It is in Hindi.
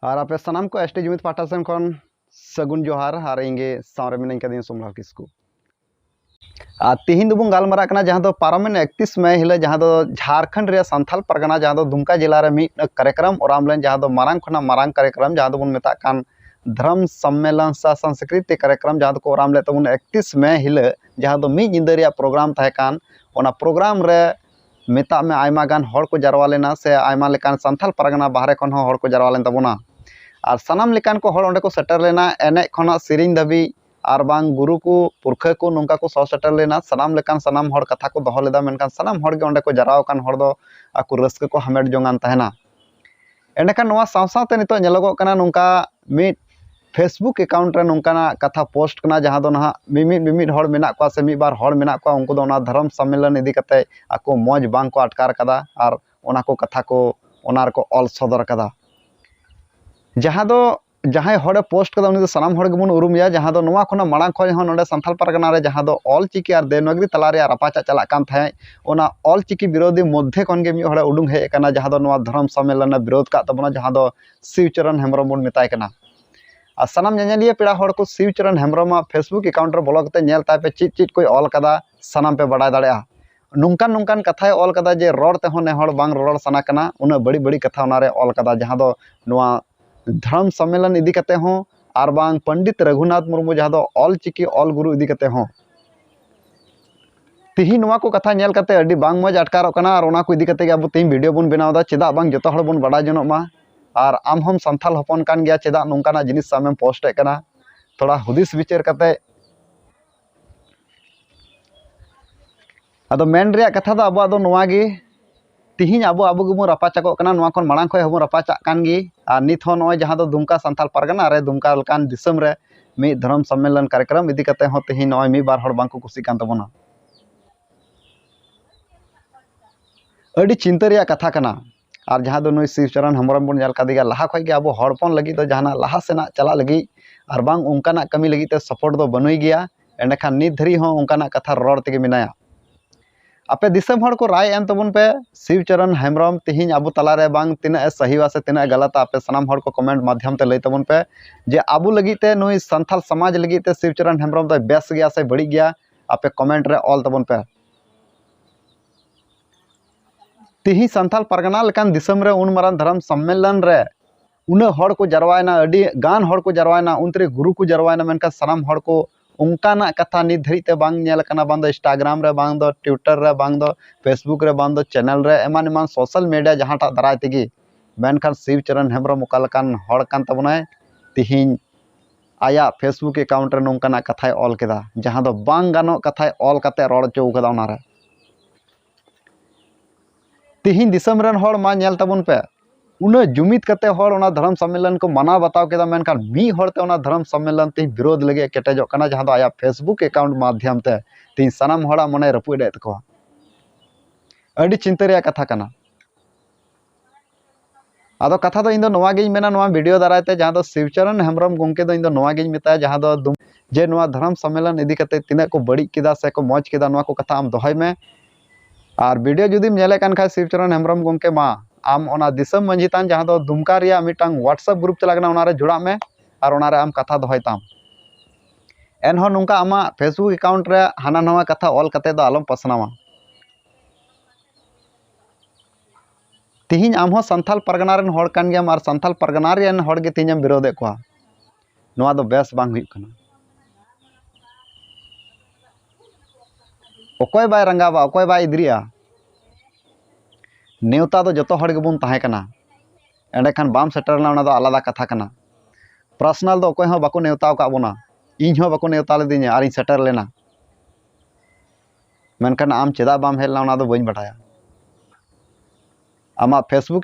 और आपे सानाम को एसटी जुमित पाटा सेन खन सगुन जोहार और इंगे सावरे मिनाई कदिन सोमलाल किस्कू तिहिन दुबुन गालमारा कना जहां दो पारमेन 31 मई हिले जहां दो झारखंड रे संथाल परगना जहां दो दुमका जिला रे मी कार्यक्रम ओरामलेन जहां दो मारांग खना मारांग कार्यक्रम जहां दो बुन मेता कान धर्म सम्मेलन सा संस्कृति कार्यक्रम जहां दो को ओरामले तबुन 31 मई हिले जहां दो मी जिंदा रे प्रोग्राम तहे कान ओना प्रोग्राम रे मेता में आयमा गान हर को जारवा लेना से आयमा लेकान संथाल परगना बाहरे खन हर को जारवा लेन तबुना और सानाम लेकान को हर ओंडे को सेटर लेना एने खना सिरिंग दबी और बांग गुरु को पुरखा को नौका को सौ सेटर लेना सानाम लेकान सानाम हर कथा को दहो लेदा मेनकान सानाम हर गे ओंडे को जाराव कान हर दो आकु रस्क को हमेट जोंगान तहना एंडकान नोआ साव सावते नितो नेलोगो कना नौका मिट फेसबुक अकाउंट रे नौकाना कथा पोस्ट कना जहां दो ना मिमिट हर मेना को से मी बार हर मेना को उनको दो ना धर्म सम्मेलन इदी कते आको मौज बांग को अटकार कदा और ओना को कथा को ओनार को ऑल सदर कदा जहां दो जहां हर पोस्ट कदा उनी दो सनाम हर गेबुन उरुमिया जहां दो नोआ खना मांग खय हन नोडे संथाल परगना रे जहां दो ऑल चिकी और देवनागरी तला रे रापाचा चला कान थाय ओना ऑल चिकी विरोधी मध्य खन गे मी हर उडुंग हे कना जहां दो नोआ धर्म सम्मेलन विरोध का तबना जहां दो शिवचरण हेमरम बुन मेताय कना और सानाम नेलिया पेड़ा हर को शिवचरण हेमरम फेसबुक अकाउंट रे बोलो कते नेल ताय पे चिट कोई ऑल कदा सानाम पे बड़ाय दाड़ेया नौकान कथाय ऑल कदा जे रोड ते होने हर बांग रोड सना कना उना बड़ी बड़ी कथा उनारे ऑल कदा जहां दो नोआ धर्म सम्मेलन इदी कते हो और बांग पंडित रघुनाथ मुर्मू जहां दो ऑल चिकी ऑल गुरु इदी कते हो तिही नोआ को कथा नेल कते अडी बांग मज अटकारो कना और ओना को इदी कते अब तिही वीडियो बुन बनावदा चेदा बांग जतो हर बुन बड़ा जनो मा और आम हम संथाल हपन कान गया चेदा नौकाना जिनिस सामेम पोस्ट कना थोड़ा हुदिस विचार कते अदो मेन रे कथा दो अब दो नोआ गे तिहिन अब गेबो रापाचाको कना नोआ खन मांग खय हबो रापाचा कान गे और नित हो नय जहां दो दुमका संथाल परगना रे दुमका लकान दिसम रे मी धर्म सम्मेलन कार्यक्रम इदी कते हो तिहिन नय मी बार हर बांग को कुसी कान तबना अडी चिंता रे कथा कना और जहां दो नय शिवचरण हेमरम बन नेल कादिया लाहा खय गे अब हड़पन लगी दो जहाना लाहा सेना चला लगी और बांग उनकाना कमी लगी ते सपोर्ट दो बनुई गया एंडखान नित धरी हो उनकाना कथा रोड तेगे मिनाया आपे दिसम हर को राय एम तबन पे शिवचरण हेमरम तिहिन अब तला रे बांग तिना सही वा से तिना गलत आपे सनाम हर को कमेंट माध्यम ते लई तबन पे जे आबू लगी ते नुई संथाल समाज लगी ते शिवचरण हेमरम दो बेस गया से बड़ी गया आपे कमेंट रे ऑल तबन पे तिही संथाल परगना लेकान दिसम रे उन मारान धर्म सम्मेलन रे उना हर को जरवायना अडी गान हर को जरवायना उनतरे गुरु को जरवायना मेनका सनाम हर को उनकाना कथा नित धरिते बांग नेल कना बांग दो इंस्टाग्राम रे बांग दो ट्विटर रे बांग दो फेसबुक रे बांग दो चैनल रे एमान एमान सोशल मीडिया जहांटा दाराय तेगी मेनखान शिवचरण हेमरम ओकालकान हर कान तबनाय तिहिन आया फेसबुक अकाउंट रे नोंकाना कथाय ऑल केदा जहां दो बांग गानो कथाय ऑल कते रोड चौ कदा ओना रे तिहिन दिसम रेन हर मा नेल तबन पे उना जुमित कते हर ओना धर्म सम्मेलन को माना बताव केदा मेनखान मी हरते ओना धर्म सम्मेलन ते विरोध लगे केटेजो कना जहां दो आया फेसबुक अकाउंट माध्यम ते ती सनाम हड़ा मने रपुडे तको अडी चिंता रे कथा कना आदो कथा दो इंदो नोवा गेज मेना नोवा वीडियो दारायते जहां दो शिवचरण हेमरम गोंके दो इंदो नोवा गेज मेता जहां दो जे नोवा धर्म सम्मेलन इदी कते तिना को बड़ी केदा से को मौज केदा नोवा को कथा आम दोहय में और वीडियो जुदी नेले कान खा शिवचरण हेमरम गोंके मा आम ओना दिसम मंजितान जहां दो दुमका रिया मिटांग व्हाट्सएप ग्रुप चलागना ओना रे जुड़ा में और ओना रे आम कथा दोहय ताम एन हो नुंका आमा फेसबुक अकाउंट रे हाना नवा कथा ऑल कते दो आलम पसनावा तिहिन आम हो संथाल परगना रेन हर कान गेम और संथाल परगना रेन हर गे तिहिन विरोध को नवा दो बेस बांग हुई कना ओकोय बाय रंगाबा ओकोय बाय इद्रिया नेवता दो जतो हर गेबुन ताहे कना एंडेखान बाम सेटरना ओना दो आलादा कथा कना पर्सनल दो ओकोय हो बाको नेवताव का बोना इन हो बाको नेवता लेदिnya और इन सेटर लेना मेनखान आम चेदा बाम हेलना ओना दो बइन बटाया आमा फेसबुक